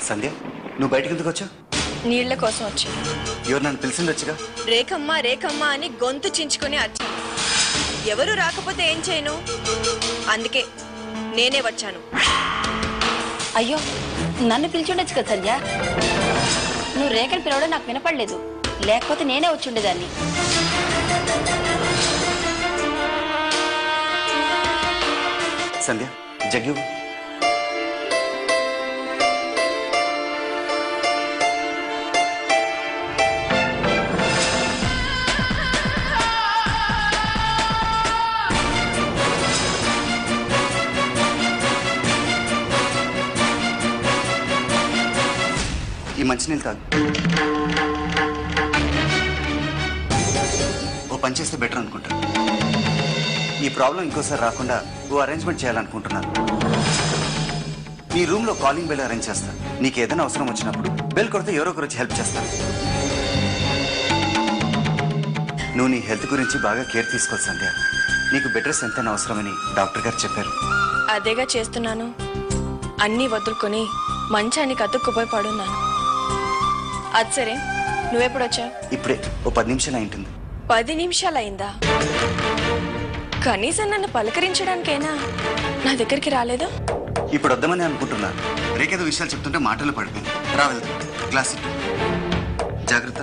సంధ్య, నువ్వు బయటకు ఎందుకు వచ్చావు? నీళ్ల కోసం వచ్చా. ఎవరు నన్ను పిలిచిందొచ్చుగా? రేఖమ్మ రేఖమ్మ అని గొంతు చించుకొని వచ్చాను. ఎవరు రాకపోతే ఏం చేయను, అందుకే నేనే వచ్చాను. అయ్యో, నన్ను పిలిచుండొచ్చు కదా సంధ్య. నువ్వు రేఖని పిలవడం నాకు వినపడలేదు, లేకపోతే నేనే వచ్చి ఉండేదాన్ని. సంధ్య, జగ్గు. ఈ మంచినీళ్ళు తాగు. ఓ పని చేస్తే బెటర్ అనుకుంటా. ఈ ప్రాబ్లం ఇంకోసారి రాకుండా ఓ అరేంజ్మెంట్ చేయాలనుకుంటున్నాను. నీ రూమ్లో కాలింగ్ బెల్ అరేంజ్ చేస్తాను. నీకు ఏదైనా అవసరం వచ్చినప్పుడు బెల్ కొడితే ఎవరో ఒకరు వచ్చి హెల్ప్ చేస్తాను. నువ్వు నీ హెల్త్ గురించి బాగా కేర్ తీసుకోవాలి సంధ్య. నీకు బెడ్ రెస్ట్ ఎంతైనా అవసరమని డాక్టర్ గారు చెప్పారు. అదేగా చేస్తున్నాను. అన్నీ వదులుకొని మంచానికి అతుక్కుపోయి పడున్నాను. అది సరే, నువ్వెప్పుడు వచ్చావు? ఇప్పుడే ఓ 10 నిమిషాలు అయింటుంది. 10 నిమిషాలు అయిందా? కనీసం నన్ను పలకరించడానికైనా నా దగ్గరికి రాలేదా? ఇప్పుడు వద్దామని అనుకుంటున్నాను. రేకేదో విషయాలు చెప్తుంటే మాటలు పడిపోయింది. రా వెళ్తాం. క్లాస్ జాగ్రత్త.